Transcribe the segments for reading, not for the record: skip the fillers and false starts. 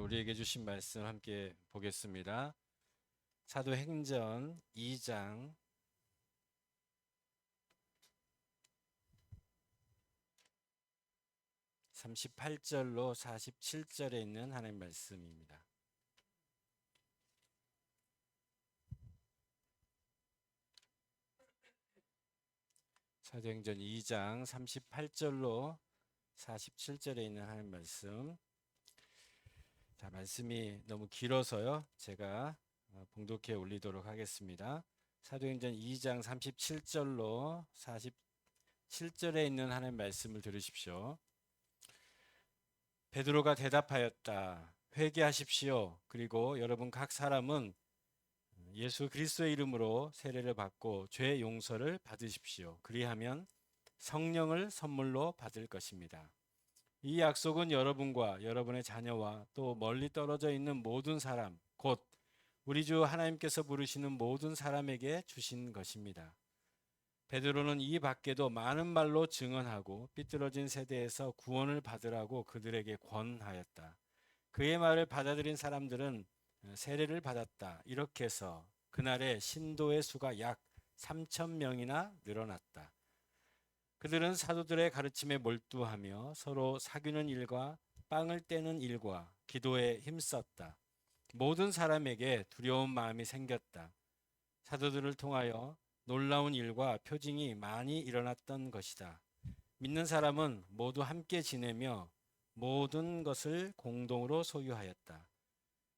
우리에게 주신 말씀 함께 보겠습니다. 사도행전 2장 38절로 47절에 있는 하나님 말씀입니다. 사도행전 2장 38절로 47절에 있는 하나님 말씀. 자, 말씀이 너무 길어서요. 제가 봉독해 올리도록 하겠습니다. 사도행전 2장 37절로 47절에 있는 하나님 말씀을 들으십시오. 베드로가 대답하였다. 회개하십시오. 그리고 여러분 각 사람은 예수 그리스도의 이름으로 세례를 받고 죄 용서를 받으십시오. 그리하면 성령을 선물로 받을 것입니다. 이 약속은 여러분과 여러분의 자녀와 또 멀리 떨어져 있는 모든 사람, 곧 우리 주 하나님께서 부르시는 모든 사람에게 주신 것입니다. 베드로는 이 밖에도 많은 말로 증언하고 삐뚤어진 세대에서 구원을 받으라고 그들에게 권하였다. 그의 말을 받아들인 사람들은 세례를 받았다. 이렇게 해서 그날의 신도의 수가 약 3천 명이나 늘어났다. 그들은 사도들의 가르침에 몰두하며 서로 사귀는 일과 빵을 떼는 일과 기도에 힘썼다. 모든 사람에게 두려운 마음이 생겼다. 사도들을 통하여 놀라운 일과 표징이 많이 일어났던 것이다. 믿는 사람은 모두 함께 지내며 모든 것을 공동으로 소유하였다.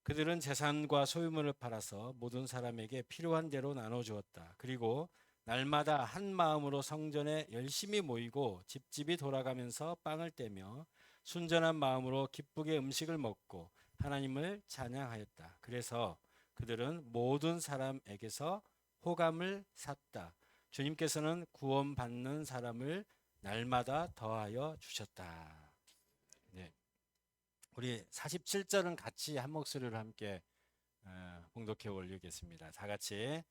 그들은 재산과 소유물을 팔아서 모든 사람에게 필요한 대로 나눠주었다. 그리고 날마다 한 마음으로 성전에 열심히 모이고 집집이 돌아가면서 빵을 떼며 순전한 마음으로 기쁘게 음식을 먹고 하나님을 찬양하였다. 그래서 그들은 모든 사람에게서 호감을 샀다. 주님께서는 구원받는 사람을 날마다 더하여 주셨다. 네. 우리 47절은 같이 한 목소리로 함께 봉독해 올리겠습니다. 다 같이.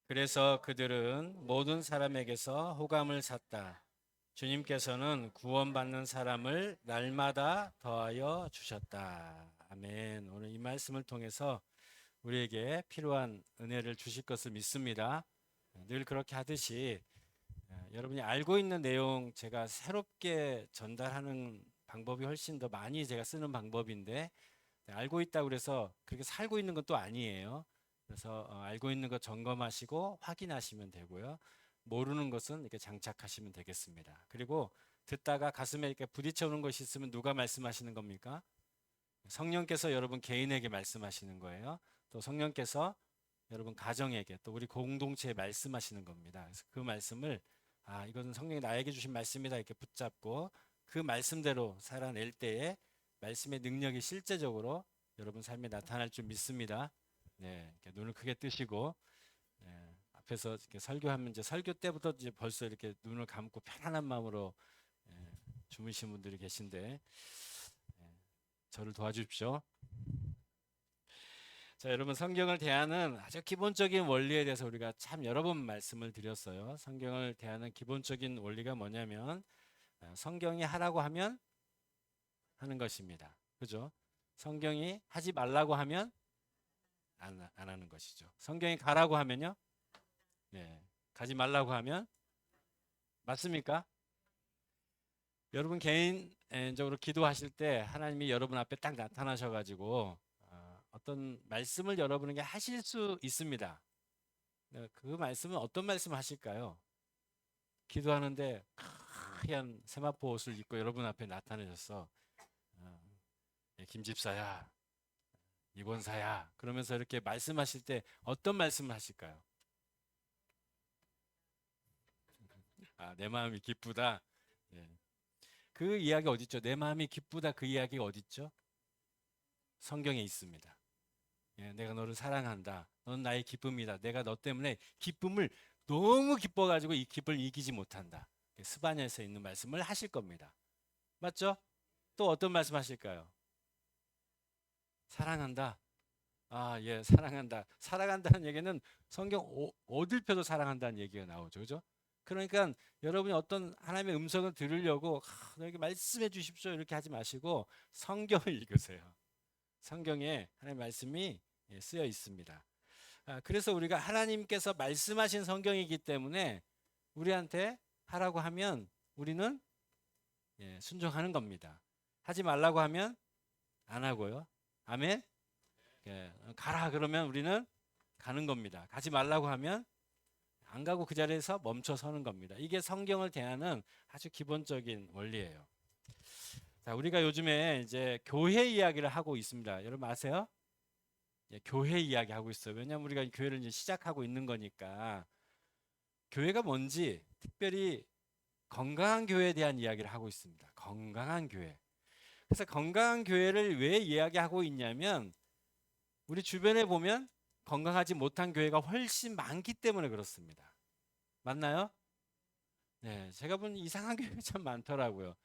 그래서 그들은 모든 사람에게서 호감을 샀다. 주님께서는 구원받는 사람을 날마다 더하여 주셨다. 아멘. 오늘 이 말씀을 통해서 우리에게 필요한 은혜를 주실 것을 믿습니다. 늘 그렇게 하듯이 여러분이 알고 있는 내용 제가 새롭게 전달하는 방법이 훨씬 더 많이 제가 쓰는 방법인데 알고 있다고 그래서 그렇게 살고 있는 건 또 아니에요. 그래서 알고 있는 것 점검하시고 확인하시면 되고요. 모르는 것은 이렇게 장착하시면 되겠습니다. 그리고 듣다가 가슴에 이렇게 부딪혀 오는 것이 있으면 누가 말씀하시는 겁니까? 성령께서 여러분 개인에게 말씀하시는 거예요. 또 성령께서 여러분 가정에게 또 우리 공동체에 말씀하시는 겁니다. 그래서 그 말씀을 이것은 성령이 나에게 주신 말씀이다 이렇게 붙잡고 그 말씀대로 살아낼 때에 말씀의 능력이 실제적으로 여러분 삶에 나타날 줄 믿습니다. 네, 이렇게 눈을 크게 뜨시고 앞에서 이렇게 설교하면 이제 설교 때부터 이제 벌써 이렇게 눈을 감고 편안한 마음으로 주무신 분들이 계신데 저를 도와주십시오. 자, 여러분 성경을 대하는 아주 기본적인 원리에 대해서 우리가 참 여러 번 말씀을 드렸어요. 성경을 대하는 기본적인 원리가 뭐냐면 성경이 하라고 하면 하는 것입니다. 그죠? 성경이 하지 말라고 하면 안 하는 것이죠. 성경이 가라고 하면요? 네. 가지 말라고 하면 맞습니까? 여러분 개인적으로 기도하실 때 하나님이 여러분 앞에 딱 나타나셔 가지고 어떤 말씀을 여러분에게 하실 수 있습니다. 네, 그 말씀은 어떤 말씀 하실까요? 기도하는데 하얀 세마포 옷을 입고 여러분 앞에 나타나셨어. 김 집사야, 이 권사야. 그러면서 이렇게 말씀하실 때 어떤 말씀을 하실까요? 내 마음이 기쁘다. 예. 그 이야기 어디 있죠? 내 마음이 기쁘다 그 이야기가 어디 있죠? 성경에 있습니다. 예, 내가 너를 사랑한다. 넌 나의 기쁨이다. 내가 너 때문에 기쁨을 너무 기뻐가지고 이 기쁨을 이기지 못한다. 스바냐에서 있는 말씀을 하실 겁니다. 맞죠? 또 어떤 말씀 하실까요? 사랑한다. 예, 사랑한다. 사랑한다는 얘기는 성경 어딜 펴도 사랑한다는 얘기가 나오죠. 그죠? 그러니까 여러분이 어떤 하나님의 음성을 들으려고 너에게 말씀해 주십시오 이렇게 하지 마시고 성경을 읽으세요. 성경에 하나님의 말씀이 쓰여 있습니다. 그래서 우리가 하나님께서 말씀하신 성경이기 때문에 우리한테 하라고 하면 우리는 순종하는 겁니다. 하지 말라고 하면 안 하고요. 아멘. 가라 그러면 우리는 가는 겁니다. 가지 말라고 하면 안 가고 그 자리에서 멈춰 서는 겁니다. 이게 성경을 대하는 아주 기본적인 원리예요. 자, 우리가 요즘에 이제 교회 이야기를 하고 있습니다. 여러분 아세요? 교회 이야기 하고 있어요. 왜냐하면 우리가 교회를 이제 시작하고 있는 거니까 교회가 뭔지 특별히 건강한 교회에 대한 이야기를 하고 있습니다. 건강한 교회. 그래서 건강한 교회를 왜 이야기하고 있냐면 우리 주변에 보면 건강하지 못한 교회가 훨씬 많기 때문에 그렇습니다. 맞나요? 네, 제가 본 이상한 교회가 참 많더라고요.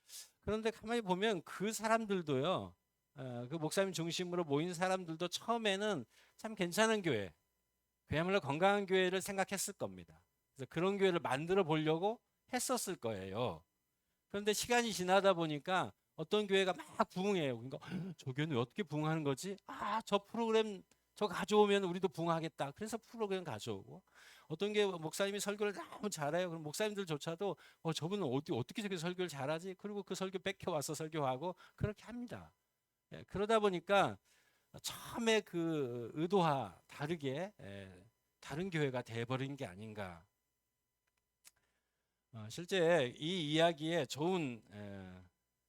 그런데 가만히 보면 그 사람들도요, 그 목사님 중심으로 모인 사람들도 처음에는 참 괜찮은 교회, 그야말로 건강한 교회를 생각했을 겁니다. 그래서 그런 교회를 만들어 보려고 했었을 거예요. 그런데 시간이 지나다 보니까 어떤 교회가 막 부흥해요. 그러니까 저 교회는 어떻게 부흥하는 거지? 저 프로그램 저 가져오면 우리도 부흥하겠다. 그래서 프로그램 가져오고 어떤 교회 목사님이 설교를 너무 잘해요. 그럼 목사님들조차도 저분은 어떻게 저렇게 설교를 잘하지? 그리고 그 설교 뺏겨 와서 설교하고 그렇게 합니다. 그러다 보니까 처음에 그 의도와 다르게 다른 교회가 돼버린 게 아닌가. 실제 이 이야기에 좋은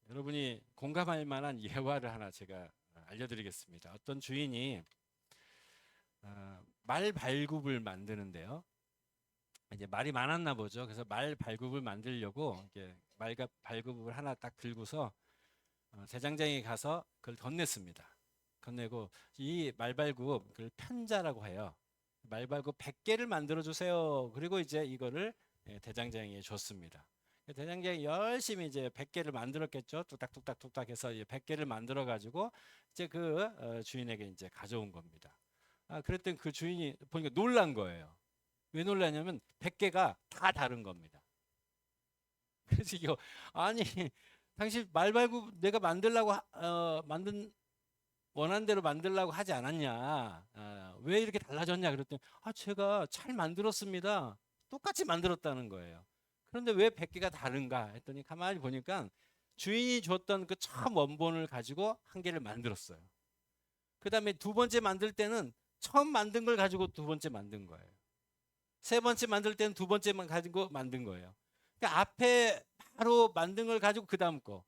여러분이 공감할 만한 예화를 하나 제가 알려드리겠습니다. 어떤 주인이 말 발굽을 만드는데요. 이제 말이 많았나 보죠. 그래서 말 발굽을 만들려고 이렇게 말 발굽을 하나 딱 들고서 대장장이 가서 그걸 건넸습니다. 건네고 이 말발굽 그걸 편자라고 해요. 말발굽 100개를 만들어 주세요. 그리고 이제 이거를 대장장이에 줬습니다. 대장장이 열심히 이제 100개를 만들었겠죠. 뚝딱뚝딱 해서 100개를 만들어 가지고 이제 그 주인에게 이제 가져온 겁니다. 그랬더니 그 주인이 보니까 놀란 거예요. 왜 놀라냐면 100개가 다 다른 겁니다. 그래서 이거 아니 당신 말발굽 내가 만들라고 만든 원한 대로 만들라고 하지 않았냐? 왜 이렇게 달라졌냐? 그랬더니 제가 잘 만들었습니다. 똑같이 만들었다는 거예요. 그런데 왜 100개가 다른가 했더니 가만히 보니까 주인이 줬던 그 처음 원본을 가지고 한 개를 만들었어요. 그 다음에 두 번째 만들 때는 처음 만든 걸 가지고 두 번째 만든 거예요. 세 번째 만들 때는 두 번째만 가지고 만든 거예요. 그러니까 앞에 바로 만든 걸 가지고 그 다음 거.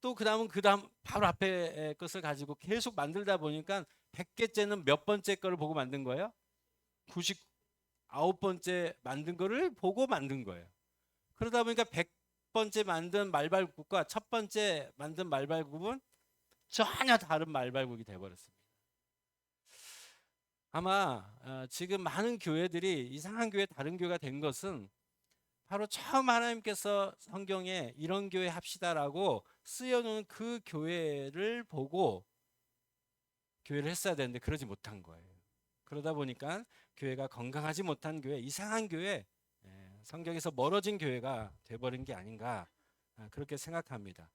또 그 다음은 그 다음 바로 앞에 것을 가지고 계속 만들다 보니까 100개째는 몇 번째 거를 보고 만든 거예요? 99번째 만든 거를 보고 만든 거예요. 그러다 보니까 100번째 만든 말발굽과 첫 번째 만든 말발굽은 전혀 다른 말발굽이 돼버렸습니다. 아마 지금 많은 교회들이 이상한 교회 다른 교회가 된 것은 바로 처음 하나님께서 성경에 이런 교회 합시다라고 쓰여놓은 그 교회를 보고 교회를 했어야 되는데 그러지 못한 거예요. 그러다 보니까 교회가 건강하지 못한 교회, 이상한 교회, 성경에서 멀어진 교회가 돼버린 게 아닌가 그렇게 생각합니다.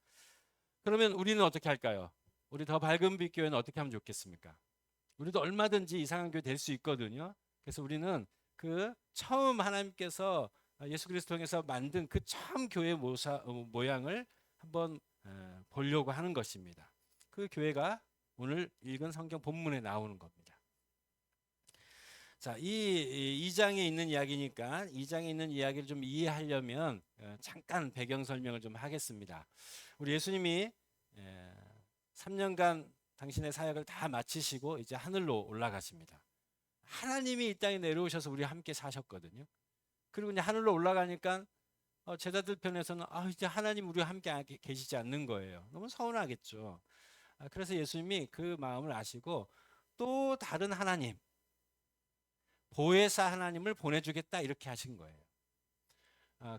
그러면 우리는 어떻게 할까요? 우리 더 밝은 빛 교회는 어떻게 하면 좋겠습니까? 우리도 얼마든지 이상한 교회 될 수 있거든요. 그래서 우리는 그 처음 하나님께서 예수 그리스도 통해서 만든 그 처음 교회 모양을 한번 보려고 하는 것입니다. 그 교회가 오늘 읽은 성경 본문에 나오는 겁니다. 자, 이 2장에 있는 이야기니까 2장에 있는 이야기를 좀 이해하려면 잠깐 배경 설명을 좀 하겠습니다. 우리 예수님이 3년간 당신의 사역을 다 마치시고 이제 하늘로 올라가십니다. 하나님이 이 땅에 내려오셔서 우리와 함께 사셨거든요. 그리고 이제 하늘로 올라가니까 제자들 편에서는 이제 하나님 우리와 함께 계시지 않는 거예요. 너무 서운하겠죠. 그래서 예수님이 그 마음을 아시고 또 다른 하나님, 보혜사 하나님을 보내주겠다 이렇게 하신 거예요.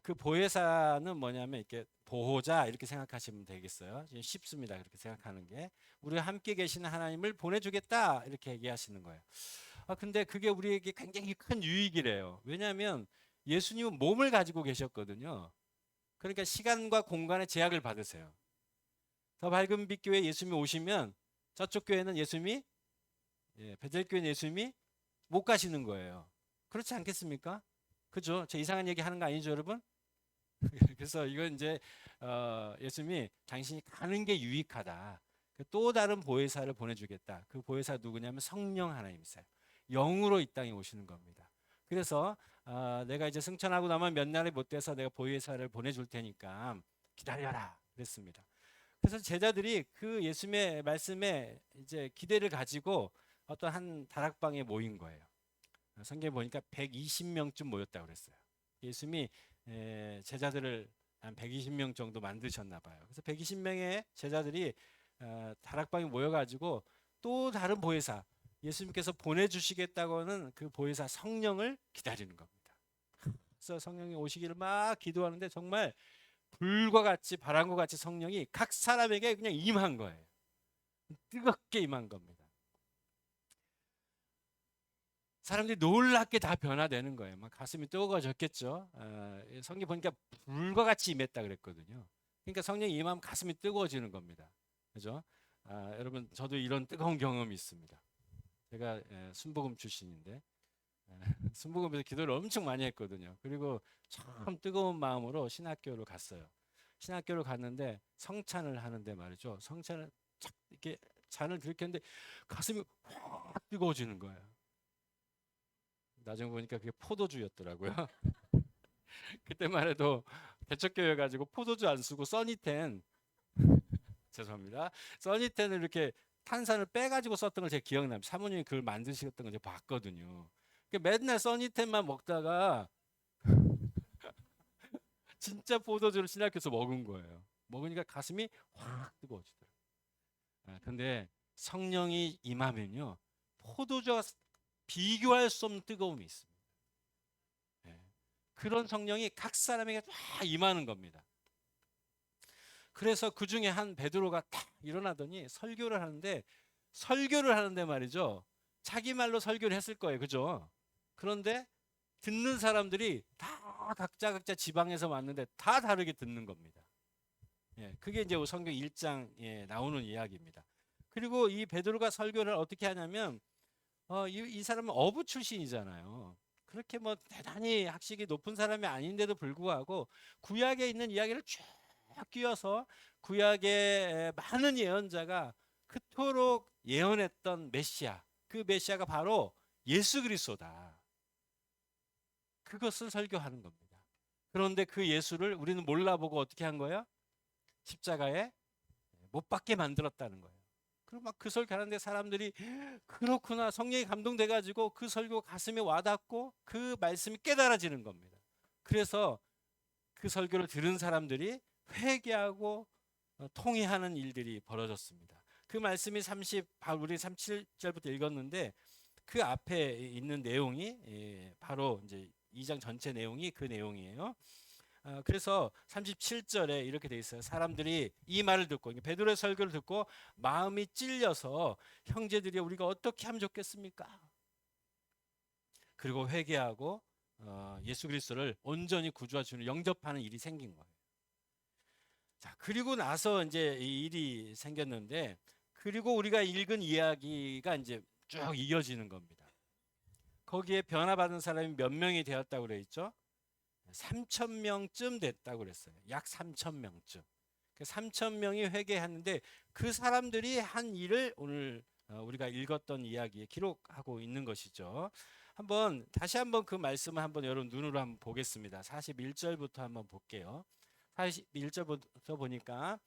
그 보혜사는 뭐냐면 이렇게 보호자 이렇게 생각하시면 되겠어요. 쉽습니다. 그렇게 생각하는 게 우리와 함께 계시는 하나님을 보내주겠다 이렇게 얘기하시는 거예요. 근데 그게 우리에게 굉장히 큰 유익이래요. 왜냐하면 예수님은 몸을 가지고 계셨거든요. 그러니까 시간과 공간의 제약을 받으세요. 더 밝은 빛 교회 예수님이 오시면 저쪽 교회는 예수님이 베델 교회는 예수님이 못 가시는 거예요. 그렇지 않겠습니까? 그죠? 저 이상한 얘기 하는 거 아니죠, 여러분? 그래서 이건 이제 예수님이 당신이 가는 게 유익하다. 또 다른 보혜사를 보내주겠다. 그 보혜사 누구냐면 성령 하나님이세요. 영으로 이 땅에 오시는 겁니다. 그래서 내가 이제 승천하고 나면 몇 날이 못 돼서 내가 보혜사를 보내줄 테니까 기다려라 그랬습니다. 그래서 제자들이 그 예수님의 말씀에 이제 기대를 가지고 어떤 한 다락방에 모인 거예요. 성경에 보니까 120명쯤 모였다고 그랬어요. 예수님이 제자들을 한 120명 정도 만드셨나 봐요. 그래서 120명의 제자들이 다락방에 모여가지고 또 다른 보혜사, 예수님께서 보내주시겠다고 하는 그 보혜사 성령을 기다리는 겁니다. 그래서 성령이 오시기를 막 기도하는데 정말 불과 같이 바람과 같이 성령이 각 사람에게 그냥 임한 거예요. 뜨겁게 임한 겁니다. 사람들이 놀랍게 다 변화되는 거예요. 막 가슴이 뜨거워졌겠죠. 성경 보니까 불과 같이 임했다 그랬거든요. 그러니까 성령이 임하면 가슴이 뜨거워지는 겁니다. 그죠? 여러분 저도 이런 뜨거운 경험이 있습니다. 제가 순복음 출신인데 순복음에서 기도를 엄청 많이 했거든요. 그리고 참 뜨거운 마음으로 신학교를 갔어요. 신학교를 갔는데 성찬을 하는데 말이죠. 성찬을 착 이렇게 잔을 들켰는데 가슴이 확 뜨거워지는 거예요. 나중에 보니까 그게 포도주였더라고요. 그때만 해도 개척교회 가지고 포도주 안 쓰고 써니텐 죄송합니다. 써니텐을 이렇게 탄산을 빼가지고 썼던 걸 제가 기억납니다. 사모님이 그걸 만드셨던 걸 제가 봤거든요. 맨날 써니텐만 먹다가 진짜 포도주를 신학교에서 먹은 거예요. 먹으니까 가슴이 확 뜨거워지더라고요. 근데 성령이 임하면요, 포도주와 비교할 수 없는 뜨거움이 있습니다. 그런 성령이 각 사람에게 다 임하는 겁니다. 그래서 그 중에 한 베드로가 딱 일어나더니 설교를 하는데 말이죠. 자기 말로 설교를 했을 거예요. 그죠? 그런데 듣는 사람들이 다 각자 지방에서 왔는데 다 다르게 듣는 겁니다. 그게 이제 성경 1장에 나오는 이야기입니다. 그리고 이 베드로가 설교를 어떻게 하냐면 이 사람은 어부 출신이잖아요. 그렇게 뭐 대단히 학식이 높은 사람이 아닌데도 불구하고 구약에 있는 이야기를 쭉 끼워서 구약의 많은 예언자가 그토록 예언했던 메시아, 그 메시아가 바로 예수 그리스도다. 그것을 설교하는 겁니다. 그런데 그 예수를 우리는 몰라보고 어떻게 한 거예요? 십자가에 못 박게 만들었다는 거예요. 그리고 막 그 설교하는데 사람들이 그렇구나 성령이 감동돼가지고 그 설교 가슴에 와닿고 그 말씀이 깨달아지는 겁니다. 그래서 그 설교를 들은 사람들이 회개하고 통회하는 일들이 벌어졌습니다. 그 말씀이 우리 37절부터 읽었는데 그 앞에 있는 내용이 바로 이제 2장 전체 내용이 그 내용이에요. 그래서 37절에 이렇게 돼 있어요. 사람들이 이 말을 듣고 베드로의 설교를 듣고 마음이 찔려서 형제들이 우리가 어떻게 하면 좋겠습니까? 그리고 회개하고 예수 그리스도를 온전히 구주와 주로 영접하는 일이 생긴 거예요. 자, 그리고 나서 이제 이 일이 생겼는데 그리고 우리가 읽은 이야기가 이제 쭉 이어지는 겁니다. 거기에 변화받은 사람이 몇 명이 되었다고 그래 있죠? 3,000명쯤 됐다고 그랬어요. 약 3,000명쯤. 3,000명이 회개하는데 그 사람들이 한 일을 오늘 우리가 읽었던 이야기에 기록하고 있는 것이죠. 다시 한번 그 말씀을 한번 여러분 눈으로 한번 보겠습니다. 41절부터 한번 볼게요. 41절부터 보니까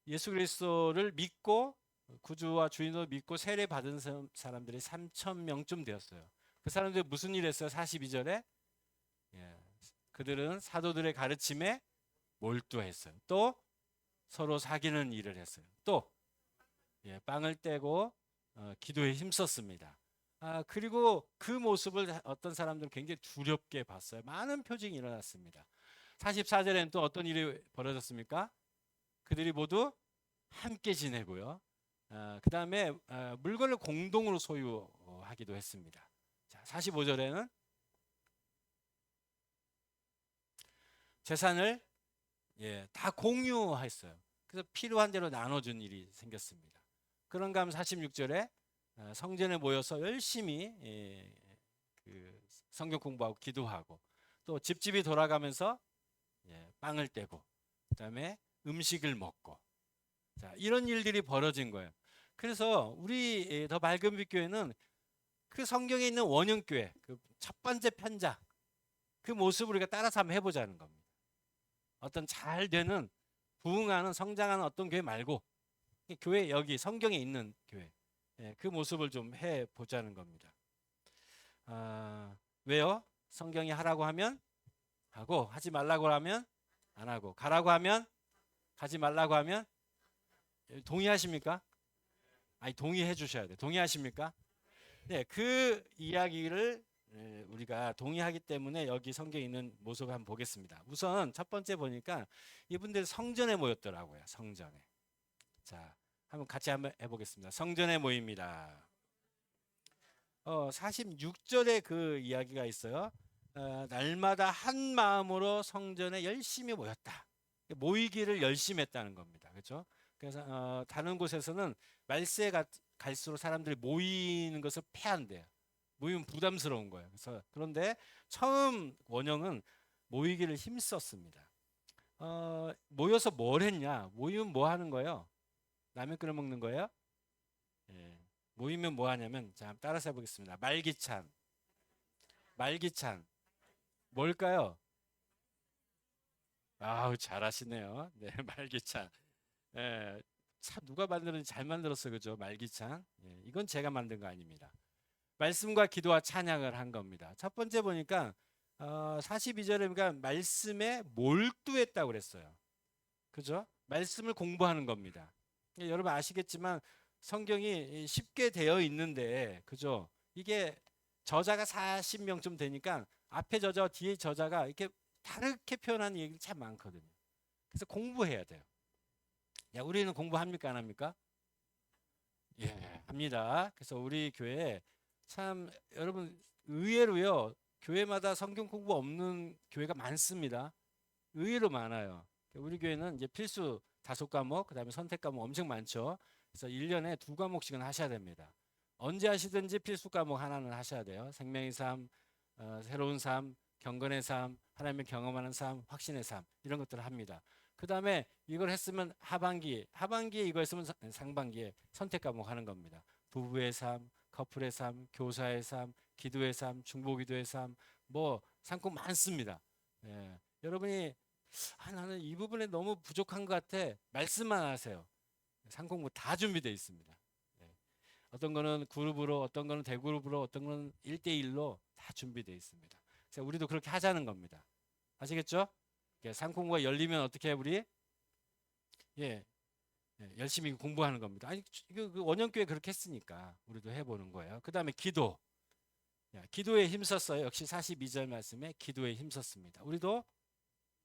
예수 그리스도를 믿고 구주와 주인으로 믿고 세례 받은 사람들이 3,000명쯤 되었어요. 그 사람들이 무슨 일 했어요? 42절에 그들은 사도들의 가르침에 몰두했어요. 또 서로 사귀는 일을 했어요. 또 빵을 떼고 기도에 힘썼습니다. 그리고 그 모습을 어떤 사람들은 굉장히 두렵게 봤어요. 많은 표징이 일어났습니다. 44절에는 또 어떤 일이 벌어졌습니까? 그들이 모두 함께 지내고요. 그 다음에 물건을 공동으로 소유하기도 했습니다. 자, 45절에는 재산을 다 공유했어요. 그래서 필요한 대로 나눠준 일이 생겼습니다. 그런가 하면 46절에 성전에 모여서 열심히 그 성경 공부하고 기도하고 또 집집이 돌아가면서 빵을 떼고 그다음에 음식을 먹고 자, 이런 일들이 벌어진 거예요. 그래서 우리 더 밝은 빛 교회는 그 성경에 있는 원형교회 그 첫 번째 편자 그 모습을 우리가 따라서 한번 해보자는 겁니다. 어떤 잘 되는 부흥하는 성장하는 어떤 교회 말고 교회 여기 성경에 있는 교회 그 모습을 좀 해보자는 겁니다. 왜요? 성경이 하라고 하면 하고 하지 말라고 하면 안 하고 가라고 하면 가지 말라고 하면 동의하십니까? 아니 동의해 주셔야 돼요. 동의하십니까? 네, 그 이야기를 우리가 동의하기 때문에 여기 성경에 있는 모습을 한번 보겠습니다. 우선 첫 번째 보니까 이분들 성전에 모였더라고요. 성전에. 자, 한번 같이 한번 해보겠습니다. 성전에 모입니다. 46절에 그 이야기가 있어요. 날마다 한 마음으로 성전에 열심히 모였다. 모이기를 열심히 했다는 겁니다. 그렇죠? 그래서 다른 곳에서는 말세에 갈수록 사람들이 모이는 것을 패한대요. 모이면 부담스러운 거예요. 그래서 그런데 처음 원형은 모이기를 힘썼습니다. 모여서 뭘 했냐? 모이면 뭐 하는 거예요? 라면 끓여 먹는 거예요? 예. 모이면 뭐 하냐면 자, 따라서 해보겠습니다. 말기찬, 말기찬, 뭘까요? 아우 잘하시네요. 네, 말기찬. 예, 참 누가 만드는지 잘 만들었어요, 그죠? 말기찬. 이건 제가 만든 거 아닙니다. 말씀과 기도와 찬양을 한 겁니다. 첫 번째 보니까 42절에 보니까 말씀에 몰두했다고 그랬어요. 그죠? 말씀을 공부하는 겁니다. 여러분 아시겠지만 성경이 쉽게 되어 있는데 그죠? 이게 저자가 40명쯤 되니까 앞에 저자 뒤에 저자가 이렇게 다르게 표현하는 얘기가 참 많거든요. 그래서 공부해야 돼요. 야, 우리는 공부합니까 안 합니까? 예, 합니다. 그래서 우리 교회 참 여러분 의외로요. 교회마다 성경 공부 없는 교회가 많습니다. 의외로 많아요. 우리 교회는 이제 필수 5과목, 그다음에 선택 과목 엄청 많죠. 그래서 1년에 2과목씩은 하셔야 됩니다. 언제 하시든지 필수 과목 하나는 하셔야 돼요. 생명의 삶, 새로운 삶, 경건의 삶, 하나님을 경험하는 삶, 확신의 삶 이런 것들을 합니다. 그다음에 이걸 했으면 하반기에 이거 했으면 상반기에 선택 과목 하는 겁니다. 부부의 삶, 커플의 삶, 교사의 삶, 기도의 삶, 중보기도의 삶, 뭐 상품 많습니다. 여러분이 나는 이 부분에 너무 부족한 것 같아. 말씀만 하세요. 상공부 다 준비되어 있습니다. 어떤 거는 그룹으로, 어떤 거는 대그룹으로, 어떤 거는 1대1로 다 준비되어 있습니다. 그래서 우리도 그렇게 하자는 겁니다. 아시겠죠? 상공부가 열리면 어떻게 해 우리? 열심히 공부하는 겁니다. 아니 그 원형교회 그렇게 했으니까 우리도 해보는 거예요. 그 다음에 기도. 기도에 힘썼어요. 역시 42절 말씀에 기도에 힘썼습니다. 우리도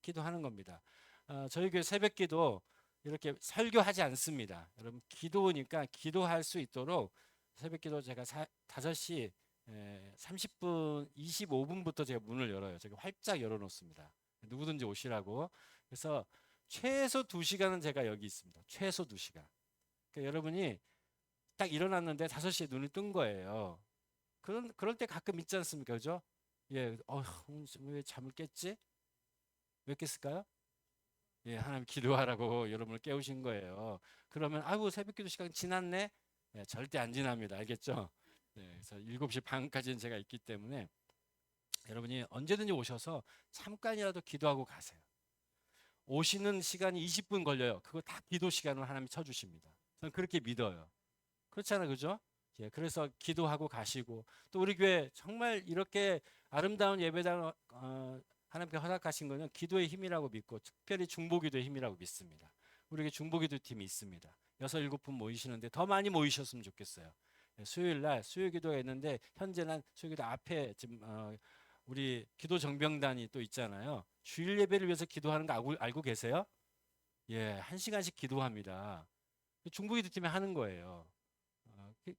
기도하는 겁니다. 저희 교회 새벽기도 이렇게 설교하지 않습니다. 여러분 기도니까 기도할 수 있도록 새벽기도 제가 5시 30분, 25분부터 제가 문을 열어요. 제가 활짝 열어놓습니다. 누구든지 오시라고. 그래서 최소 2시간은 제가 여기 있습니다. 최소 2시간. 그러니까 여러분이 딱 일어났는데 5시에 눈을 뜬 거예요. 그럴 때 가끔 있지 않습니까? 그죠? 왜 잠을 깼지? 왜 깼을까요? 하나님 기도하라고 여러분을 깨우신 거예요. 그러면 아이고 새벽기도 시간 지났네? 절대 안 지납니다. 알겠죠? 그래서 7시 반까지는 제가 있기 때문에 여러분이 언제든지 오셔서 잠깐이라도 기도하고 가세요. 오시는 시간이 20분 걸려요. 그거 다 기도 시간으로 하나님이 쳐주십니다. 저는 그렇게 믿어요. 그렇잖아요, 그죠? 그래서 기도하고 가시고 또 우리 교회 정말 이렇게 아름다운 예배당 하나님께 허락하신 거는 기도의 힘이라고 믿고 특별히 중보기도의 힘이라고 믿습니다. 우리에게 중보기도 팀이 있습니다. 6, 7분 모이시는데 더 많이 모이셨으면 좋겠어요. 수요일 날 수요기도가 있는데 현재는 수요기도 앞에 지금 우리 기도 정병단이 또 있잖아요. 주일 예배를 위해서 기도하는 거 알고 계세요? 1시간씩 기도합니다. 중보기도 팀이 하는 거예요.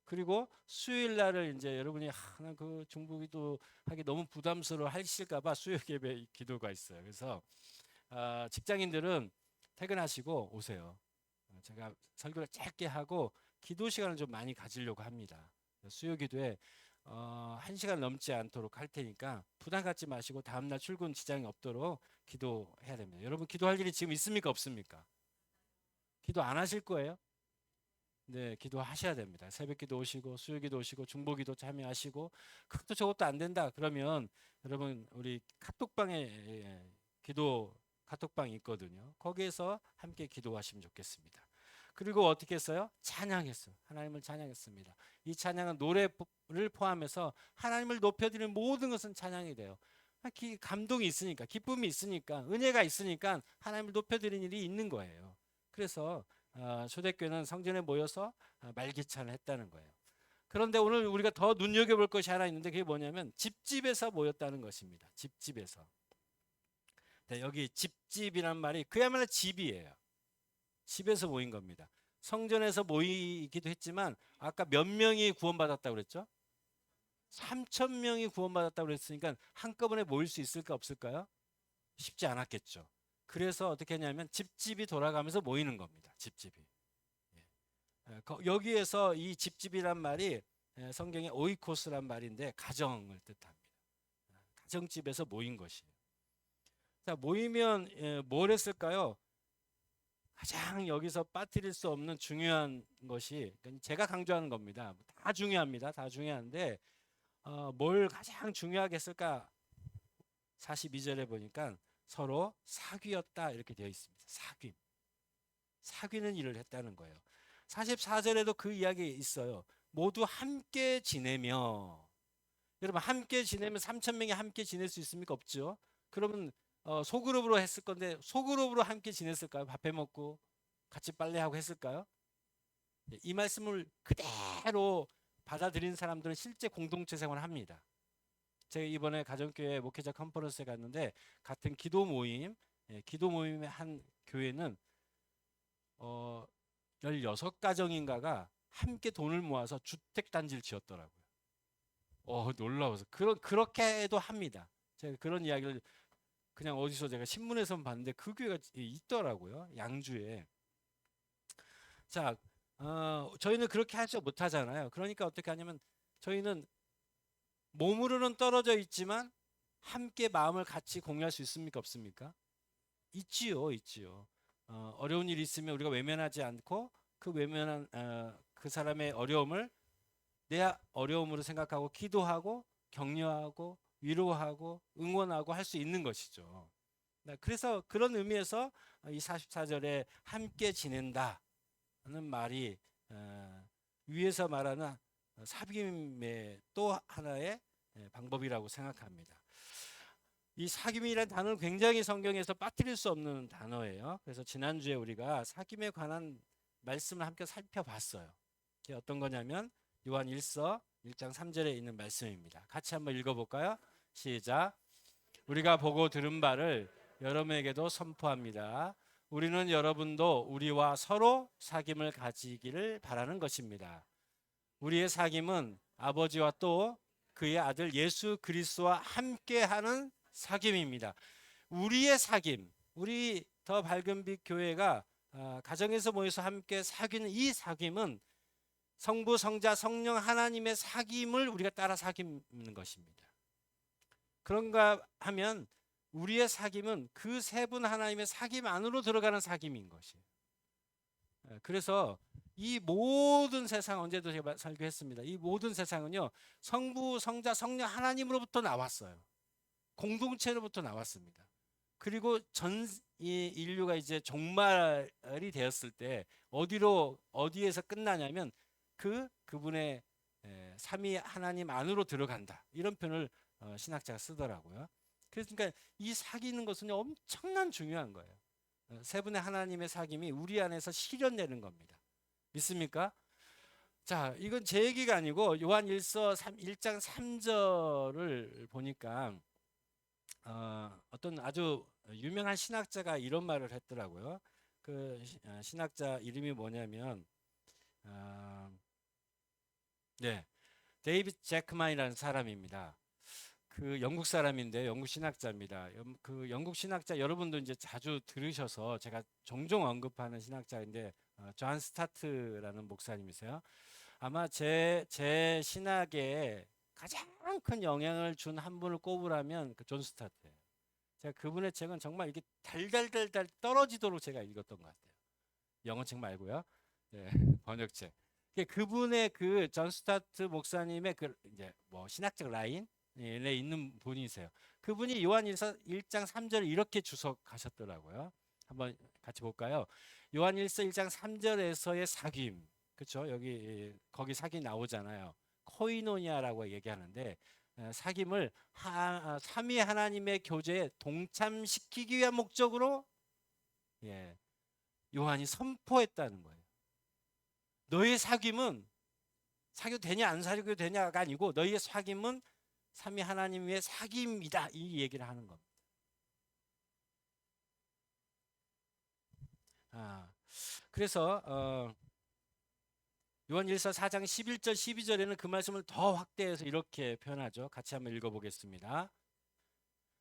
그리고 수요일 날을 이제 여러분이 하나 그 중보기도 하기 너무 부담스러워 하실까봐 수요 예배 기도가 있어요. 그래서 직장인들은 퇴근하시고 오세요. 제가 설교를 짧게 하고 기도 시간을 좀 많이 가지려고 합니다. 수요 기도에 1시간 넘지 않도록 할 테니까 부담 갖지 마시고 다음날 출근 지장이 없도록 기도해야 됩니다. 여러분 기도할 일이 지금 있습니까? 없습니까? 기도 안 하실 거예요? 네, 기도하셔야 됩니다. 새벽 기도 오시고 수요 기도 오시고 중보 기도 참여하시고 그것도 저것도 안 된다. 그러면 여러분 우리 카톡방에 기도 카톡방이 있거든요. 거기에서 함께 기도하시면 좋겠습니다. 그리고 어떻게 했어요? 찬양했어요. 하나님을 찬양했습니다. 이 찬양은 노래를 포함해서 하나님을 높여드리는 모든 것은 찬양이 돼요. 감동이 있으니까, 기쁨이 있으니까, 은혜가 있으니까 하나님을 높여드리는 일이 있는 거예요. 그래서 초대교회는 성전에 모여서 말기찬을 했다는 거예요. 그런데 오늘 우리가 더 눈여겨볼 것이 하나 있는데 그게 뭐냐면 집집에서 모였다는 것입니다. 집집에서. 네, 여기 집집이란 말이 그야말로 집이에요. 집에서 모인 겁니다. 성전에서 모이기도 했지만 아까 몇 명이 구원받았다고 그랬죠? 3천 명이 구원받았다고 그랬으니까 한꺼번에 모일 수 있을까 없을까요? 쉽지 않았겠죠. 그래서 어떻게 했냐면 집집이 돌아가면서 모이는 겁니다. 집집이. 여기에서 이 집집이란 말이 성경의 오이코스란 말인데 가정을 뜻합니다. 가정집에서 모인 것이에요. 자, 모이면 뭘 했을까요? 가장 여기서 빠뜨릴 수 없는 중요한 것이 제가 강조하는 겁니다. 다 중요합니다. 다 중요한데 뭘 가장 중요하게 했을까? 42절에 보니까 서로 사귀었다 이렇게 되어 있습니다. 사귀는 일을 했다는 거예요. 44절에도 그 이야기 있어요. 모두 함께 지내며. 여러분 함께 지내면 3천 명이 함께 지낼 수 있습니까? 없죠. 그러면 소그룹으로 했을 건데 소그룹으로 함께 지냈을까요? 밥해 먹고 같이 빨래하고 했을까요? 이 말씀을 그대로 받아들인 사람들은 실제 공동체 생활을 합니다. 제가 이번에 가정교회 목회자 컨퍼런스에 갔는데 같은 기도 모임의 한 교회는 16가정인가가 함께 돈을 모아서 주택단지를 지었더라고요. 놀라워서 그렇게 해도 합니다. 제가 그런 이야기를 그냥 어디서 제가 신문에서 봤는데 그 교회가 있더라고요. 양주에. 자, 저희는 그렇게 하지 못하잖아요. 그러니까 어떻게 하냐면 저희는 몸으로는 떨어져 있지만 함께 마음을 같이 공유할 수 있습니까? 없습니까? 있지요. 어려운 일이 있으면 우리가 외면하지 않고 그 외면한 그 사람의 어려움을 내 어려움으로 생각하고 기도하고 격려하고 위로하고 응원하고 할 수 있는 것이죠. 그래서 그런 의미에서 이 44절에 함께 지낸다는 말이 위에서 말하는 사귐의 또 하나의 방법이라고 생각합니다. 이 사귐이라는 단어는 굉장히 성경에서 빠뜨릴 수 없는 단어예요. 그래서 지난주에 우리가 사귐에 관한 말씀을 함께 살펴봤어요. 이게 어떤 거냐면 요한 1서 1장 3절에 있는 말씀입니다. 같이 한번 읽어볼까요? 시작. 우리가 보고 들은 바를 여러분에게도 선포합니다. 우리는 여러분도 우리와 서로 사귐을 가지기를 바라는 것입니다. 우리의 사귐은 아버지와 또 그의 아들 예수 그리스도와 함께하는 사귐입니다. 우리의 사귐, 우리 더 밝은 빛 교회가 가정에서 모여서 함께 사귀는 이 사귐은 성부, 성자, 성령 하나님의 사귐을 우리가 따라 사귀는 것입니다. 그런가 하면 우리의 사귐은 그 세 분 하나님의 사귐 안으로 들어가는 사귐인 것이에요. 그래서 이 모든 세상, 언제도 제가 설교했습니다. 이 모든 세상은요 성부, 성자, 성령 하나님으로부터 나왔어요. 공동체로부터 나왔습니다. 그리고 전 인류가 이제 종말이 되었을 때 어디에서 끝나냐면 그분의 삼위 하나님 안으로 들어간다. 이런 표현을 신학자가 쓰더라고요. 그러니까 이 사귀는 것은 엄청난 중요한 거예요. 세 분의 하나님의 사귐이 우리 안에서 실현되는 겁니다. 믿습니까? 자, 이건 제 얘기가 아니고 요한 1장 3절을 보니까 어떤 아주 유명한 신학자가 이런 말을 했더라고요. 그 신학자 이름이 뭐냐면 데이비드 제크만이라는 사람입니다. 그 영국 사람인데 영국 신학자입니다. 그 영국 신학자 여러분도 이제 자주 들으셔서 제가 종종 언급하는 신학자인데 존 스타트라는 목사님이세요. 아마 제 신학에 가장 큰 영향을 준 한 분을 꼽으라면 그 존 스타트예요. 제가 그분의 책은 정말 이게 달달달달 떨어지도록 제가 읽었던 것 같아요. 영어책 말고요. 네, 번역책. 그분의 그 존 스타트 목사님의 그 이제 뭐 신학적 라인에 있는 분이세요. 그분이 요한일서 1장 3절을 이렇게 주석하셨더라고요. 한번 같이 볼까요? 요한일서 1장 3절에서의 사귐. 그렇죠? 여기 거기 사귐 나오잖아요. 코이노니아라고 얘기하는데 사귐을 삼위 하나님의 교제에 동참시키기 위한 목적으로 요한이 선포했다는 거예요. 너의 사귐은 사귀어도 되냐 안 사귀어도 되냐가 아니고 너희의 사귐은 삼위 하나님 위의 사귐이다, 이 얘기를 하는 겁니다. 그래서 요한일서 4장 11절 12절에는 그 말씀을 더 확대해서 이렇게 표현하죠. 같이 한번 읽어보겠습니다.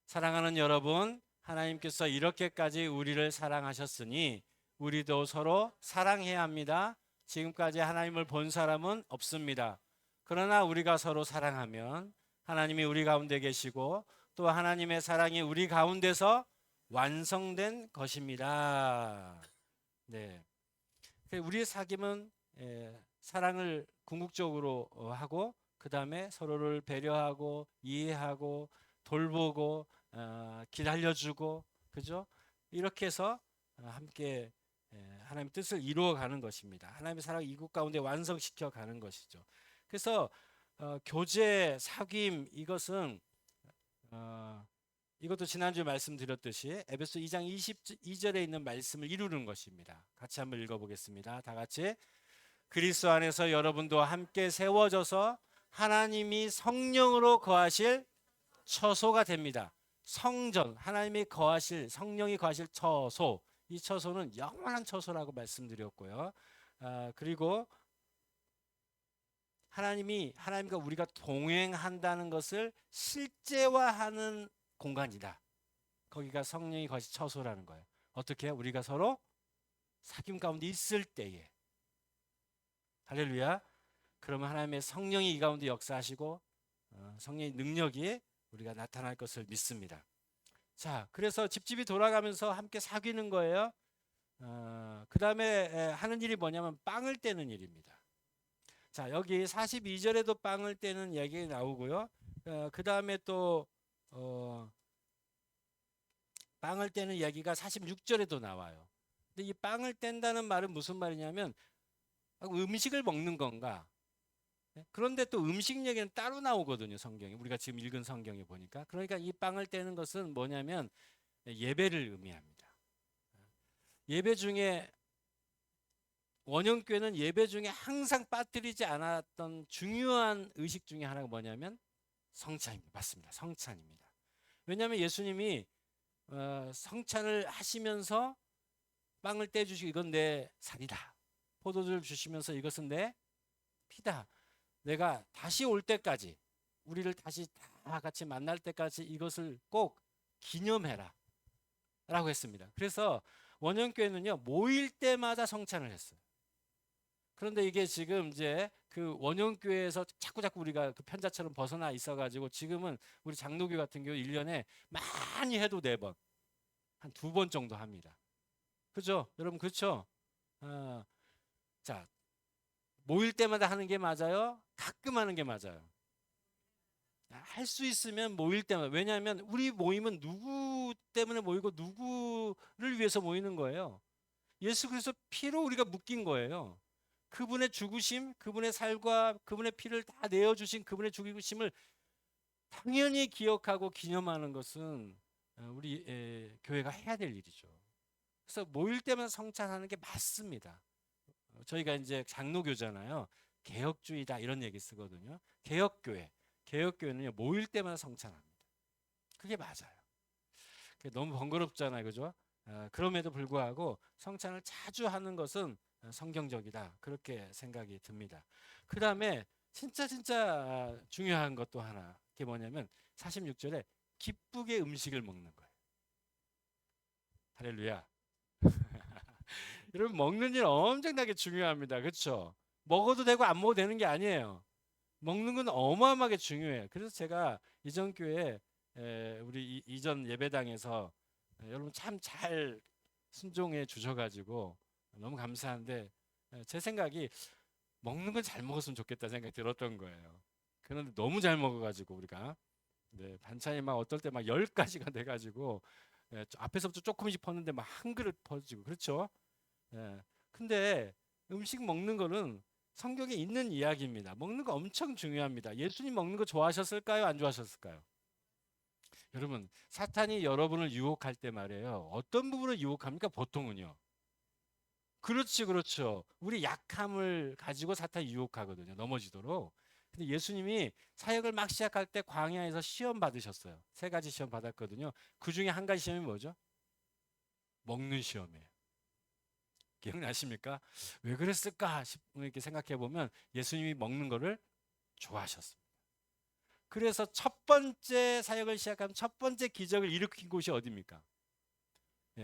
사랑하는 여러분, 하나님께서 이렇게까지 우리를 사랑하셨으니 우리도 서로 사랑해야 합니다. 지금까지 하나님을 본 사람은 없습니다. 그러나 우리가 서로 사랑하면 하나님이 우리 가운데 계시고 또 하나님의 사랑이 우리 가운데서 완성된 것입니다. 네, 우리의 사귐은 사랑을 궁극적으로 하고 그 다음에 서로를 배려하고 이해하고 돌보고 기다려주고, 그죠? 이렇게 해서 함께 하나님의 뜻을 이루어가는 것입니다. 하나님의 사랑을 이국 가운데 완성시켜 가는 것이죠. 그래서 교제, 사귐, 이것은 이것도 지난주에 말씀드렸듯이 에베소 2장 22절에 있는 말씀을 이루는 것입니다. 같이 한번 읽어보겠습니다. 다 같이. 그리스도 안에서 여러분도 함께 세워져서 하나님이 성령으로 거하실 처소가 됩니다. 성전, 하나님이 거하실, 성령이 거하실 처소, 이 처소는 영원한 처소라고 말씀드렸고요. 그리고 하나님과 우리가 동행한다는 것을 실제화하는 공간이다. 거기가 성령이 거하실 처소라는 거예요. 어떻게? 우리가 서로 사귐 가운데 있을 때에. 할렐루야. 그러면 하나님의 성령이 이 가운데 역사하시고 성령의 능력이 우리가 나타날 것을 믿습니다. 자, 그래서 집집이 돌아가면서 함께 사귀는 거예요. 그 다음에 하는 일이 뭐냐면 빵을 떼는 일입니다. 자, 여기 42절에도 빵을 떼는 얘기 나오고요. 그 다음에 또 빵을 떼는 얘기가 46절에도 나와요. 근데 이 빵을 뗀다는 말은 무슨 말이냐면 음식을 먹는 건가? 그런데 또 음식 얘기는 따로 나오거든요, 성경에. 우리가 지금 읽은 성경에 보니까. 그러니까 이 빵을 떼는 것은 뭐냐면 예배를 의미합니다. 예배 중에 원형교회는 예배 중에 항상 빠뜨리지 않았던 중요한 의식 중에 하나가 뭐냐면 성찬입니다. 맞습니다. 성찬입니다. 왜냐하면 예수님이 성찬을 하시면서 빵을 떼주시고 이건 내 살이다. 포도주를 주시면서 이것은 내 피다. 내가 다시 올 때까지, 우리를 다시 다 같이 만날 때까지 이것을 꼭 기념해라 라고 했습니다. 그래서 원형교회는요, 모일 때마다 성찬을 했어요. 그런데 이게 지금 이제 그 원형교회에서 자꾸 우리가 그 편자처럼 벗어나 있어가지고 지금은 우리 장로교 같은 경우 1년에 많이 해도 4번, 한 2번 정도 합니다. 그죠? 여러분, 그렇죠? 자, 모일 때마다 하는 게 맞아요? 가끔 하는 게 맞아요? 할 수 있으면 모일 때마다. 왜냐하면 우리 모임은 누구 때문에 모이고 누구를 위해서 모이는 거예요. 예수 그리스도 피로 우리가 묶인 거예요. 그분의 죽으심, 그분의 살과 그분의 피를 다 내어주신 그분의 죽으심을 당연히 기억하고 기념하는 것은 우리 교회가 해야 될 일이죠. 그래서 모일 때마다 성찬하는 게 맞습니다. 저희가 이제 장로교잖아요. 개혁주의다 이런 얘기 쓰거든요. 개혁교회는요, 모일 때마다 성찬합니다. 그게 맞아요. 너무 번거롭잖아요, 그죠? 그럼에도 불구하고 성찬을 자주 하는 것은 성경적이다, 그렇게 생각이 듭니다. 그 다음에 진짜 중요한 것도 하나 그게 뭐냐면 46절에 기쁘게 음식을 먹는 거예요. 할렐루야. 여러분 먹는 일 엄청나게 중요합니다. 그렇죠? 먹어도 되고 안 먹어도 되는 게 아니에요. 먹는 건 어마어마하게 중요해요. 그래서 제가 이전 교회 우리 이전 예배당에서 여러분 참 잘 순종해 주셔가지고 너무 감사한데 제 생각이 먹는 건 잘 먹었으면 좋겠다 생각이 들었던 거예요. 그런데 너무 잘 먹어가지고 우리가 네, 반찬이 막 어떨 때 막 10가지가 돼가지고 앞에서부터 조금씩 퍼는데 막 한 그릇 퍼지고 그렇죠? 근데 음식 먹는 거는 성경에 있는 이야기입니다. 먹는 거 엄청 중요합니다. 예수님 먹는 거 좋아하셨을까요? 안 좋아하셨을까요? 여러분, 사탄이 여러분을 유혹할 때 말이에요. 어떤 부분을 유혹합니까? 보통은요. 그렇지, 그렇죠. 우리 약함을 가지고 사탄이 유혹하거든요. 넘어지도록. 근데 예수님이 사역을 막 시작할 때 광야에서 시험 받으셨어요. 3가지 시험 받았거든요. 그 중에 한 가지 시험이 뭐죠? 먹는 시험이에요. 기억나십니까? 왜 그랬을까? 이렇게 생각해 보면 예수님이 먹는 거를 좋아하셨습니다. 그래서 첫 번째 사역을 시작한 첫 번째 기적을 일으킨 곳이 어디입니까?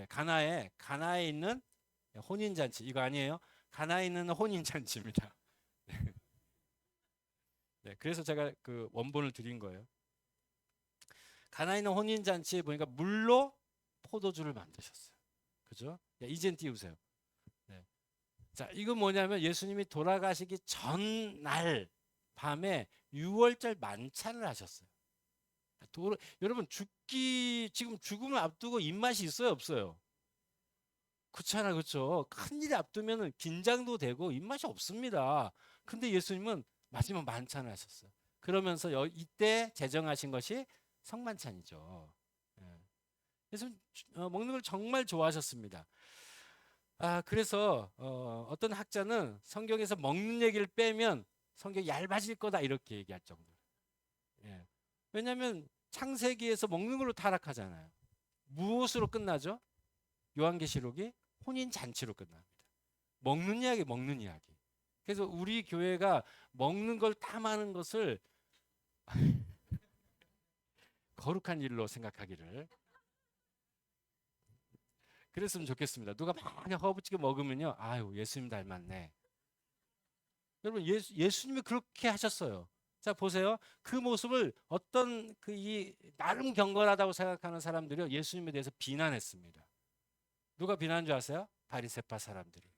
가나에 있는 혼인 잔치. 이거 아니에요? 가나에 있는 혼인 잔치입니다. 네, 그래서 제가 그 원본을 드린 거예요. 가나에 있는 혼인 잔치에 보니까 물로 포도주를 만드셨어요. 그죠? 이젠 띄우세요. 네. 자, 이건 뭐냐면 예수님이 돌아가시기 전날 밤에 6월절 만찬을 하셨어요. 여러분 지금 죽음을 앞두고 입맛이 있어요, 없어요? 그렇잖아, 그렇죠? 큰일이 앞두면 긴장도 되고 입맛이 없습니다. 근데 예수님은 마지막 만찬을 하셨어요. 그러면서 이때 제정하신 것이 성만찬이죠. 예. 예수님 먹는 걸 정말 좋아하셨습니다. 그래서 어떤 학자는 성경에서 먹는 얘기를 빼면 성경이 얇아질 거다 이렇게 얘기할 정도로. 예. 왜냐하면 창세기에서 먹는 걸로 타락하잖아요. 무엇으로 끝나죠? 요한계시록이 혼인 잔치로 끝납니다. 먹는 이야기, 먹는 이야기. 그래서 우리 교회가 먹는 걸 탐하는 것을 거룩한 일로 생각하기를 그랬으면 좋겠습니다. 누가 막 허브찌개 먹으면요, 아유 예수님 닮았네. 여러분 예수님이 그렇게 하셨어요. 자 보세요. 그 모습을 어떤 이 나름 경건하다고 생각하는 사람들이 예수님에 대해서 비난했습니다. 누가 비난한 줄 아세요? 바리새파 사람들이.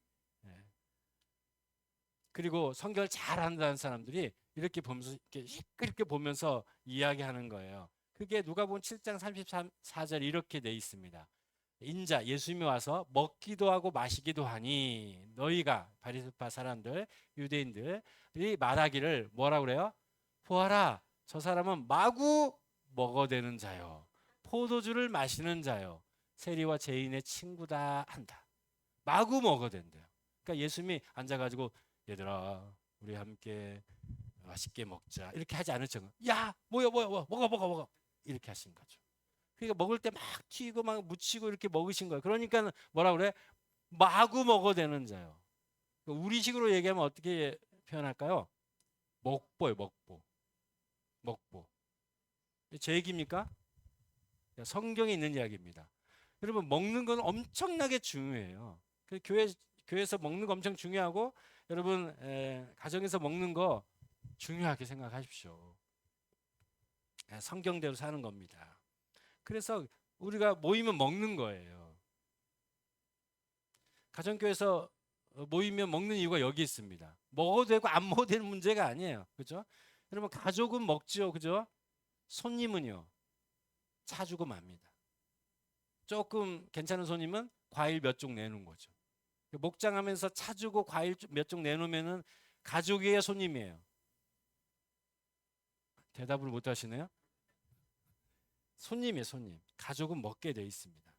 예. 그리고 성경을 잘 안다는 사람들이 이렇게 보면서 이렇게 시끄럽게 보면서 이야기하는 거예요. 그게 누가복음 7장 34절 이렇게 돼 있습니다. 인자 예수님이 와서 먹기도 하고 마시기도 하니 너희가 바리새파 사람들 유대인들이 말하기를 뭐라 그래요? 보아라 저 사람은 마구 먹어대는 자요 포도주를 마시는 자요 세리와 죄인의 친구다 한다. 마구 먹어댄대요. 그러니까 예수님이 앉아가지고 얘들아 우리 함께 맛있게 먹자 이렇게 하지 않으죠. 야 뭐야 먹어 이렇게 하신 거죠. 그러니까 먹을 때 막 튀고 막 묻히고 이렇게 먹으신 거예요. 그러니까 뭐라 그래? 마구 먹어대는 자요. 우리식으로 얘기하면 어떻게 표현할까요? 먹보요, 먹보. 제 얘기입니까? 성경에 있는 이야기입니다. 여러분 먹는 건 엄청나게 중요해요. 교회에서 먹는 거 엄청 중요하고 여러분 가정에서 먹는 거 중요하게 생각하십시오. 성경대로 사는 겁니다. 그래서 우리가 모이면 먹는 거예요. 가정교회에서 모이면 먹는 이유가 여기 있습니다. 먹어도 되고 안 먹어도 되는 문제가 아니에요. 그죠? 여러분 가족은 먹죠. 그죠? 손님은요. 차주고 맙니다. 조금 괜찮은 손님은 과일 몇 종 내놓은 거죠. 목장하면서 차주고 과일 몇 종 내놓으면은 가족이에요, 손님이에요? 대답을 못 하시네요. 손님이에요, 손님. 가족은 먹게 돼 있습니다.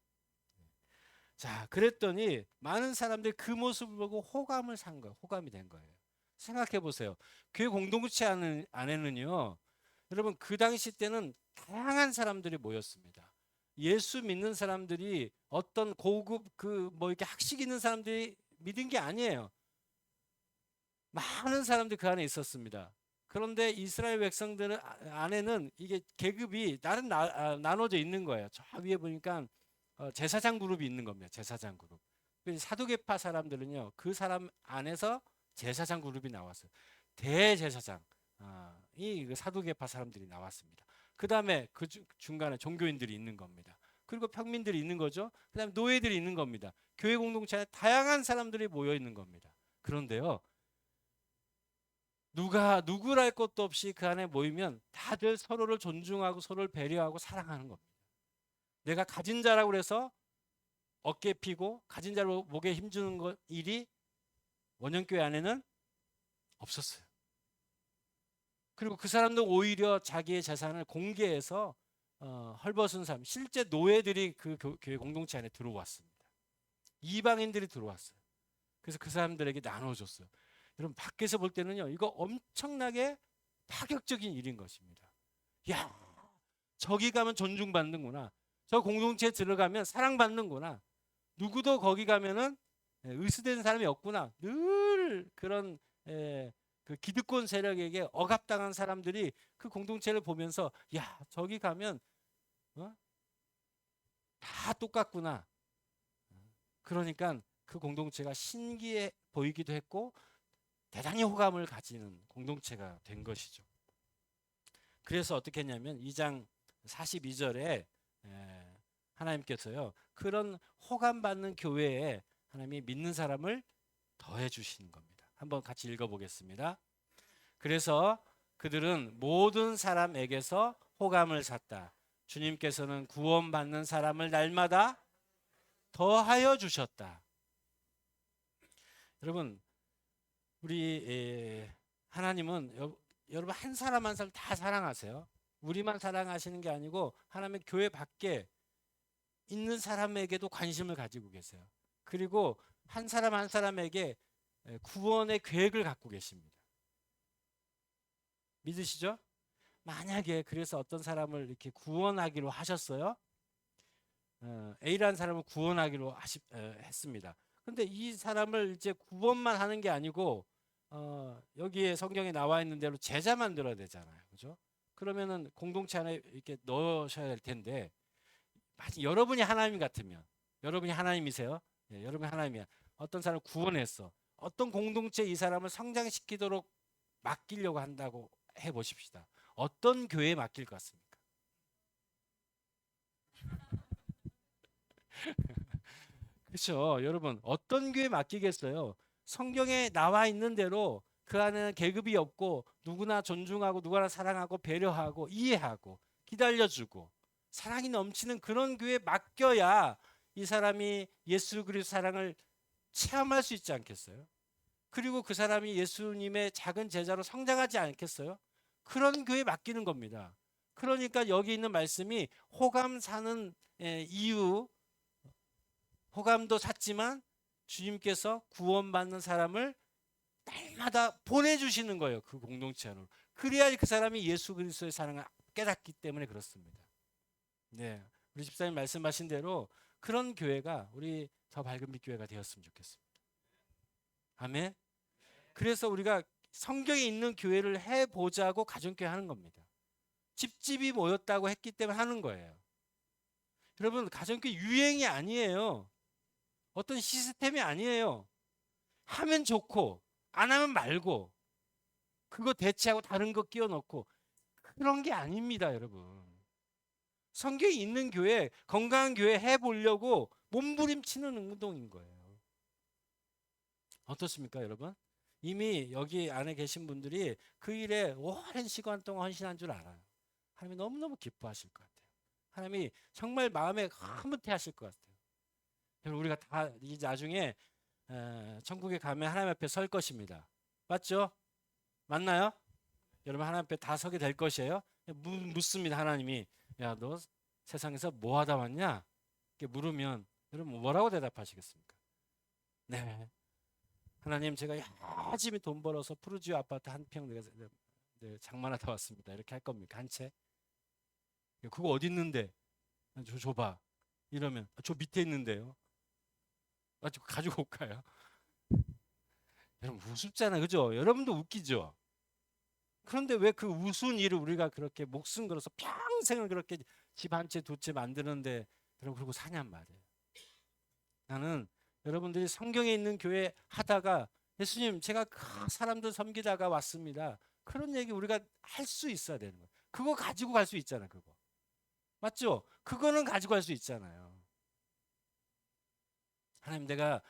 자, 그랬더니 많은 사람들이 그 모습을 보고 호감을 산 거예요. 호감이 된 거예요. 생각해 보세요. 교회 공동체 안에는요. 여러분 그 당시 때는 다양한 사람들이 모였습니다. 예수 믿는 사람들이 어떤 고급 이렇게 학식 있는 사람들이 믿은 게 아니에요. 많은 사람들이 그 안에 있었습니다. 그런데 이스라엘 백성들 안에는 이게 계급이 나눠져 있는 거예요. 저 위에 보니까 제사장 그룹이 있는 겁니다. 제사장 그룹. 사두개파 사람들은요, 그 사람 안에서 제사장 그룹이 나왔어요. 대제사장, 이 사두개파 사람들이 나왔습니다. 그 다음에 그 중간에 종교인들이 있는 겁니다. 그리고 평민들이 있는 거죠. 그 다음에 노예들이 있는 겁니다. 교회 공동체에 다양한 사람들이 모여 있는 겁니다. 그런데요, 누가 누구랄 것도 없이 그 안에 모이면 다들 서로를 존중하고 서로를 배려하고 사랑하는 겁니다. 내가 가진 자라고 그래서 어깨 피고 가진 자로 목에 힘주는 일이 원형교회 안에는 없었어요. 그리고 그 사람도 오히려 자기의 재산을 공개해서 헐벗은 사람, 실제 노예들이 그 교회 공동체 안에 들어왔습니다. 이방인들이 들어왔어요. 그래서 그 사람들에게 나눠줬어요. 여러분, 밖에서 볼 때는요, 이거 엄청나게 파격적인 일인 것입니다. 야, 저기 가면 존중받는구나. 저 공동체에 들어가면 사랑받는구나. 누구도 거기 가면은 의수된 사람이 없구나. 늘 그런 그 기득권 세력에게 억압당한 사람들이 그 공동체를 보면서, 야, 저기 가면 다 똑같구나. 그러니까 그 공동체가 신기해 보이기도 했고 대단히 호감을 가지는 공동체가 된 것이죠. 그래서 어떻게 했냐면 2장 42절에 하나님께서요, 그런 호감받는 교회에 하나님이 믿는 사람을 더해 주시는 겁니다. 한번 같이 읽어보겠습니다. 그래서 그들은 모든 사람에게서 호감을 샀다. 주님께서는 구원받는 사람을 날마다 더하여 주셨다. 여러분, 우리 하나님은 여러분 한 사람 한 사람 다 사랑하세요. 우리만 사랑하시는 게 아니고 하나님의 교회 밖에 있는 사람에게도 관심을 가지고 계세요. 그리고 한 사람 한 사람에게 구원의 계획을 갖고 계십니다. 믿으시죠? 만약에 그래서 어떤 사람을 이렇게 구원하기로 하셨어요. A라는 사람을 구원하기로 했습니다. 근데 이 사람을 이제 구원만 하는 게 아니고 여기에 성경에 나와 있는 대로 제자 만들어야 되잖아요. 그죠? 그러면은 공동체 안에 이렇게 넣으셔야 될 텐데, 여러분이 하나님 같으면, 여러분이 하나님이세요. 예, 여러분이 하나님이야. 어떤 사람을 구원했어. 어떤 공동체 이 사람을 성장시키도록 맡기려고 한다고 해 보십시다. 어떤 교회에 맡길 것 같습니까? 그렇죠. 여러분, 어떤 교회에 맡기겠어요? 성경에 나와 있는 대로 그 안에는 계급이 없고 누구나 존중하고 누구나 사랑하고 배려하고 이해하고 기다려주고 사랑이 넘치는 그런 교회에 맡겨야 이 사람이 예수 그리스도 사랑을 체험할 수 있지 않겠어요? 그리고 그 사람이 예수님의 작은 제자로 성장하지 않겠어요? 그런 교회에 맡기는 겁니다. 그러니까 여기 있는 말씀이 호감 사는 이유, 호감도 샀지만 주님께서 구원받는 사람을 날마다 보내주시는 거예요. 그 공동체 안으로. 그래야 그 사람이 예수 그리스도의 사랑을 깨닫기 때문에 그렇습니다. 네, 우리 집사님 말씀하신 대로 그런 교회가 우리 더 밝은 빛 교회가 되었으면 좋겠습니다. 아멘. 그래서 우리가 성경에 있는 교회를 해보자고 가정교회 하는 겁니다. 집집이 모였다고 했기 때문에 하는 거예요. 여러분, 가정교회 유행이 아니에요. 어떤 시스템이 아니에요. 하면 좋고 안 하면 말고 그거 대체하고 다른 거 끼워 넣고 그런 게 아닙니다, 여러분. 성경이 있는 교회, 건강한 교회 해보려고 몸부림치는 운동인 거예요. 어떻습니까, 여러분? 이미 여기 안에 계신 분들이 그 일에 오랜 시간 동안 헌신한 줄 알아요. 하나님이 너무너무 기뻐하실 것 같아요. 하나님이 정말 마음에 흐뭇해 하실 것 같아요. 여러분, 우리가 다 이제 나중에 천국에 가면 하나님 앞에 설 것입니다. 맞죠? 맞나요? 여러분, 하나님 앞에 다 서게 될 것이에요. 묻습니다. 하나님이, 야, 너 세상에서 뭐 하다 왔냐? 이렇게 물으면 여러분 뭐라고 대답하시겠습니까? 네, 하나님, 제가 열심히 돈 벌어서 푸르지오 아파트 한 평 장만하다 왔습니다. 이렇게 할 겁니까? 한 채? 그거 어디 있는데? 줘봐. 이러면 저 밑에 있는데요. 가지고 올까요? 여러분 우습잖아요, 그죠? 여러분도 웃기죠? 그런데 왜 그 우스운 일을 우리가 그렇게 목숨 걸어서 평생을 그렇게 집 한 채 두 채 만드는데 여러분 그러고 사냔 말이에요. 나는 여러분들이 성경에 있는 교회 하다가 예수님 제가 그 사람들 섬기다가 왔습니다. 그런 얘기 우리가 할 수 있어야 되는 거예요. 그거 가지고 갈 수 있잖아. 그거 맞죠? 그거는 가지고 갈 수 있잖아요. 하나님 내가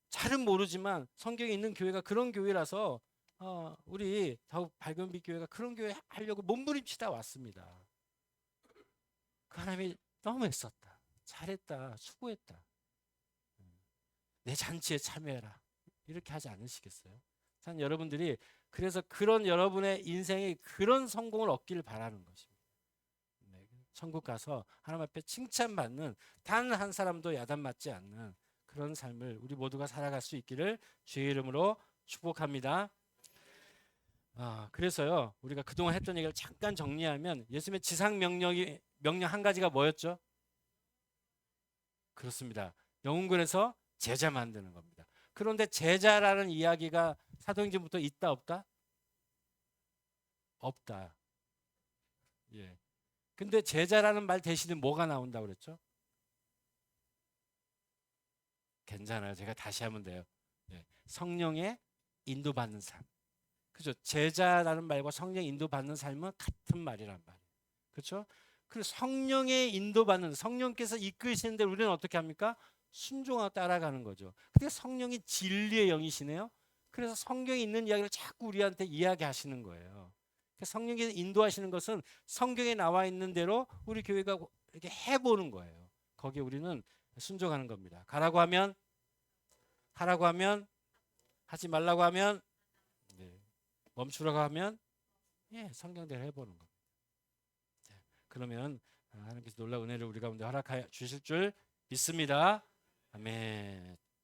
잘은 모르지만 성경에 있는 교회가 그런 교회라서 우리 더욱 밝은 빛 교회가 그런 교회 하려고 몸부림치다 왔습니다. 그 하나님이 너무 애썼다. 잘했다. 수고했다. 내 잔치에 참여해라. 이렇게 하지 않으시겠어요? 전 여러분들이 그래서 그런 여러분의 인생에 그런 성공을 얻기를 바라는 것입니다. 네, 천국 가서 하나님 앞에 칭찬받는 단 한 사람도 야단맞지 않는 그런 삶을 우리 모두가 살아갈 수 있기를 주의 이름으로 축복합니다. 그래서요 우리가 그동안 했던 얘기를 잠깐 정리하면 예수님의 지상 명령 한 가지가 뭐였죠? 그렇습니다. 영혼군에서 제자 만드는 겁니다. 그런데 제자라는 이야기가 사도행전부터 있다 없다? 없다. 예. 근데 제자라는 말 대신에 뭐가 나온다고 그랬죠? 괜찮아요. 제가 다시 하면 돼요. 예. 성령의 인도받는 삶. 그죠? 제자라는 말과 성령 인도받는 삶은 같은 말이란 말이에요. 그렇죠? 그 성령의 인도받는 성령께서 이끄시는데 우리는 어떻게 합니까? 순종하고 따라가는 거죠. 근데 성령이 진리의 영이시네요. 그래서 성경에 있는 이야기를 자꾸 우리한테 이야기하시는 거예요. 성령이 인도하시는 것은 성경에 나와 있는 대로 우리 교회가 이렇게 해보는 거예요. 거기에 우리는 순종하는 겁니다. 가라고 하면 하라고 하면 하지 말라고 하면 네. 멈추라고 하면 예, 성경대로 해보는 겁니다. 그러면 하나님께서 놀라운 은혜를 우리 가운데 허락하여 주실 줄 믿습니다. 아멘.